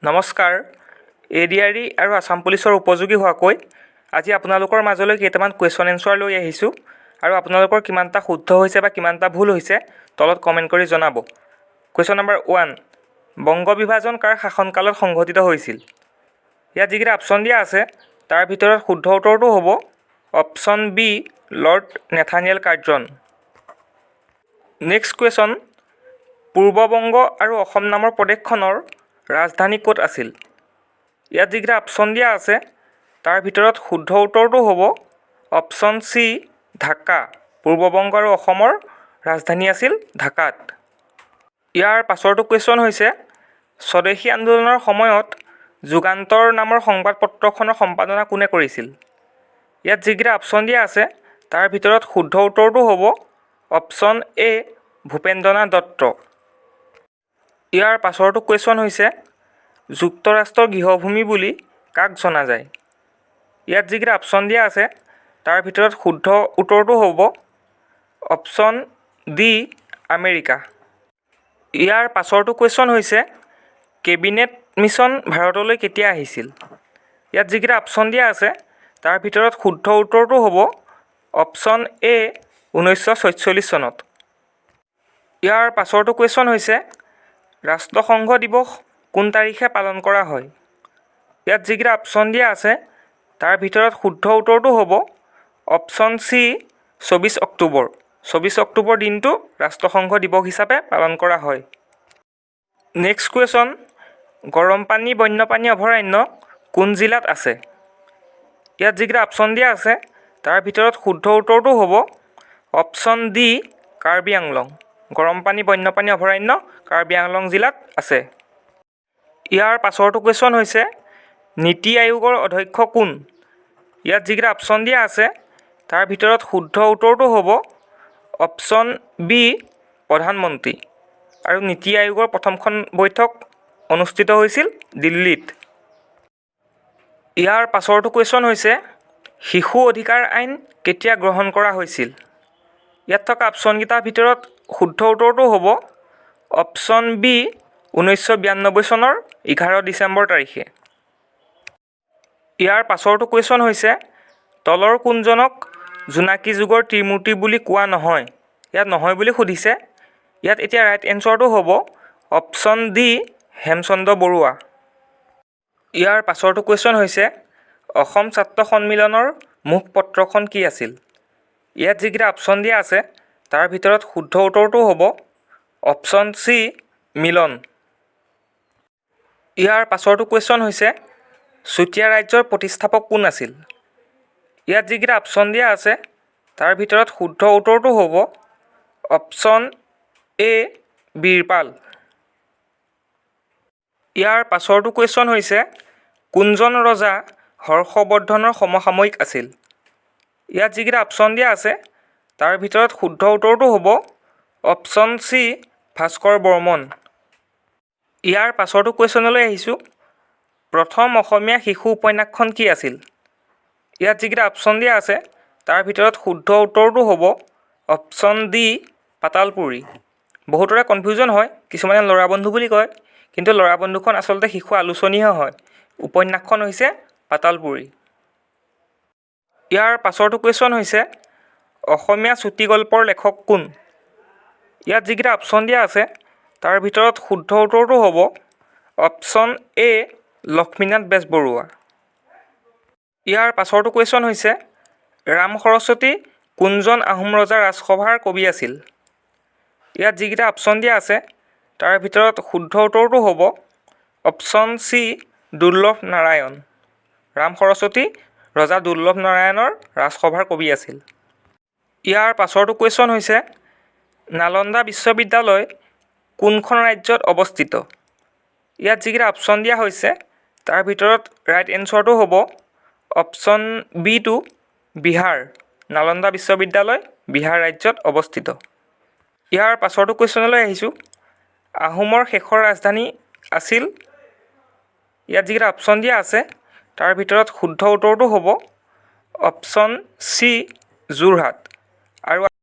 নমস্কাৰ এডিআৰই আৰু আসাম পুলিচৰ উপযোগী হোৱাকৈ আজি আপোনালোকৰ মাজলৈ কেইটামান কুৱেশ্যন এনচাৰ লৈ আহিছোঁ আৰু আপোনালোকৰ কিমানটা শুদ্ধ হৈছে বা কিমানটা ভুল হৈছে তলত কমেণ্ট কৰি জনাব। কুৱেশ্যন নম্বৰ 1, বংগ বিভাজন কাৰ শাসনকালত সংঘটিত হৈছিল? ইয়াত যিকেইটা অপশ্যন দিয়া আছে তাৰ ভিতৰত শুদ্ধ উত্তৰটো হ'ব option B, Lord Nathaniel Curzon. Next question, পূৰ্ব বংগ আৰু অসম নামৰ প্ৰদেশখনৰ ৰাজধানী ক'ত আছিল? ইয়াত যিকেইটা অপশ্যন দিয়া আছে তাৰ ভিতৰত শুদ্ধ উত্তৰটো হ'ব অপশ্যন চি, ঢাকা। পূৰ্ব বংগ আৰু অসমৰ ৰাজধানী আছিল ঢাকাত। ইয়াৰ পাছৰটো কুৱেশ্যন হৈছে, স্বদেশী আন্দোলনৰ সময়ত যুগান্তৰ নামৰ সংবাদপত্ৰখনৰ সম্পাদনা কোনে কৰিছিল? ইয়াত যিকেইটা অপশ্যন দিয়া আছে তাৰ ভিতৰত শুদ্ধ উত্তৰটো হ'ব অপশ্যন এ, ভূপেন্দ্ৰনাথ দত্ত। ইয়াৰ পাছৰটো কুৱেশ্যন হৈছে, যুক্তৰাষ্ট্ৰৰ গৃহভূমি বুলি কাক জনা যায়? ইয়াত যিকেইটা অপশ্যন দিয়া আছে তাৰ ভিতৰত শুদ্ধ উত্তৰটো হ'ব অপশ্যন ডি, আমেৰিকা। ইয়াৰ পাছৰটো কুৱেশ্যন হৈছে, কেবিনেট মিছন ভাৰতলৈ কেতিয়া আহিছিল? ইয়াত যিকেইটা অপশ্যন দিয়া আছে তাৰ ভিতৰত শুদ্ধ উত্তৰটো হ'ব অপশ্যন এ, 1946 চনত। ইয়াৰ পাছৰটো কুৱেশ্যন হৈছে, ৰাষ্ট্ৰসংঘ দিৱস কোন তাৰিখে পালন কৰা হয়? ইয়াত যিকেইটা অপশ্যন দিয়া আছে তাৰ ভিতৰত শুদ্ধ উত্তৰটো হ'ব অপশ্যন চি, 24 অক্টোবৰ। 24 অক্টোবৰ দিনটো ৰাষ্ট্ৰসংঘ দিৱস হিচাপে পালন কৰা হয়। নেক্সট কুৱেশ্যন, গৰমপানী বন্যপ্ৰাণী অভয়াৰণ্য কোন জিলাত আছে? ইয়াত যিকেইটা অপশ্যন দিয়া আছে তাৰ ভিতৰত শুদ্ধ উত্তৰটো হ'ব অপশ্যন ডি, কাৰ্বি আংলং। গৰমপানী বন্যপ্ৰাণী অভয়াৰণ্য কাৰ্বি আংলং জিলাত আছে। ইয়াৰ পাছৰটো কুৱেশ্যন হৈছে, নীতি আয়োগৰ অধ্যক্ষ কোন? ইয়াত যিকেইটা অপশ্যন দিয়া আছে তাৰ ভিতৰত শুদ্ধ উত্তৰটো হ'ব অপশ্যন বি, প্ৰধানমন্ত্ৰী। আৰু নীতি আয়োগৰ প্ৰথমখন বৈঠক অনুষ্ঠিত হৈছিল দিল্লীত। ইয়াৰ পাছৰটো কুৱেশ্যন হৈছে, শিশু অধিকাৰ আইন কেতিয়া গ্ৰহণ কৰা হৈছিল? ইয়াত থকা অপশ্যনকেইটাৰ ভিতৰত শুদ্ধ উত্তৰটো হ'ব অপশ্যন বি, 1992 চনৰ 11 ডিচেম্বৰ তাৰিখে। ইয়াৰ পাছৰটো কুৱেশ্যন হৈছে, তলৰ কোনজনক জোনাকী যুগৰ ত্ৰিমূৰ্তি বুলি কোৱা নহয়? ইয়াত নহয় বুলি সুধিছে। ইয়াত এতিয়া ৰাইট এনচাৰটো হ'ব অপশ্যন ডি, হেমচন্দ্ৰ বৰুৱা। ইয়াৰ পাছৰটো কুৱেশ্যন হৈছে, অসম ছাত্ৰ সন্মিলনৰ মুখপত্ৰখন কি আছিল? ইয়াত যিকেইটা অপশ্যন দিয়া আছে তাৰ ভিতৰত শুদ্ধ উত্তৰটো হ'ব অপশ্যন চি, মিলন। ইয়াৰ পাছৰটো কুৱেশ্যন হৈছে, চুতীয়া ৰাজ্যৰ প্ৰতিষ্ঠাপক কোন আছিল? ইয়াত যিকেইটা অপশ্যন দিয়া আছে তাৰ ভিতৰত শুদ্ধ উত্তৰটো হ'ব অপশ্যন এ, বীৰপাল। ইয়াৰ পাছৰটো কুৱেশ্যন হৈছে, কোনজন ৰজা হৰ্ষবৰ্ধনৰ সমসাময়িক আছিল? ইয়াত যিকেইটা অপশ্যন দিয়া আছে তাৰ ভিতৰত শুদ্ধ উত্তৰটো হ'ব অপশ্যন চি, ভাস্কৰ বৰ্মন। ইয়াৰ পাছৰটো কুৱেশ্যনলৈ আহিছোঁ, প্ৰথম অসমীয়া শিশু উপন্যাসখন কি আছিল? ইয়াত যিকেইটা অপশ্যন দিয়া আছে তাৰ ভিতৰত শুদ্ধ উত্তৰটো হ'ব অপশ্যন ডি, পাতালপুৰি। বহুতৰে কনফিউজন হয়, কিছুমানে ল'ৰা বন্ধু বুলি কয়, কিন্তু ল'ৰা বন্ধুখন আচলতে শিশু আলোচনীহে হয়। উপন্যাসখন হৈছে পাতালপুৰি। ইয়াৰ পাছৰটো কুৱেশ্যন হৈছে, অসমীয়া চুটিগল্পৰ লেখক কোন? ইয়াত যিকেইটা অপশ্যন দিয়া আছে তাৰ ভিতৰত শুদ্ধ উত্তৰটো হ'ব অপশ্যন এ, লক্ষ্মীনাথ বেজবৰুৱা। ইয়াৰ পাছৰটো কুৱেশ্যন হৈছে, ৰাম সৰস্বতী কোনজন আহোম ৰজাৰ ৰাজসভাৰ কবি আছিল? ইয়াত যিকেইটা অপশ্যন দিয়া আছে তাৰ ভিতৰত শুদ্ধ উত্তৰটো হ'ব অপশ্যন চি, দুৰ্লভ নাৰায়ণ। ৰাম সৰস্বতী ৰজা দুৰ্লভ নাৰায়ণৰ ৰাজসভাৰ কবি আছিল। ইয়াৰ পাছৰটো কুৱেশ্যন হৈছে, নালন্দা বিশ্ববিদ্যালয় কোনখন ৰাজ্যত অৱস্থিত? ইয়াত যিকেইটা অপশ্যন দিয়া হৈছে তাৰ ভিতৰত ৰাইট এনচাৰটো হ'ব option B two, Bihar. Nalanda বিশ্ববিদ্যালয় বিহাৰ ৰাজ্যত অৱস্থিত। ইয়াৰ পাছৰটো কুৱেশ্যনলৈ আহিছোঁ, আহোমৰ শেষৰ ৰাজধানী আছিল? ইয়াত যিকেইটা অপশ্যন দিয়া আছে তাৰ ভিতৰত শুদ্ধ উত্তৰটো হ'ব অপশ্যন চি, যোৰহাট। আৰু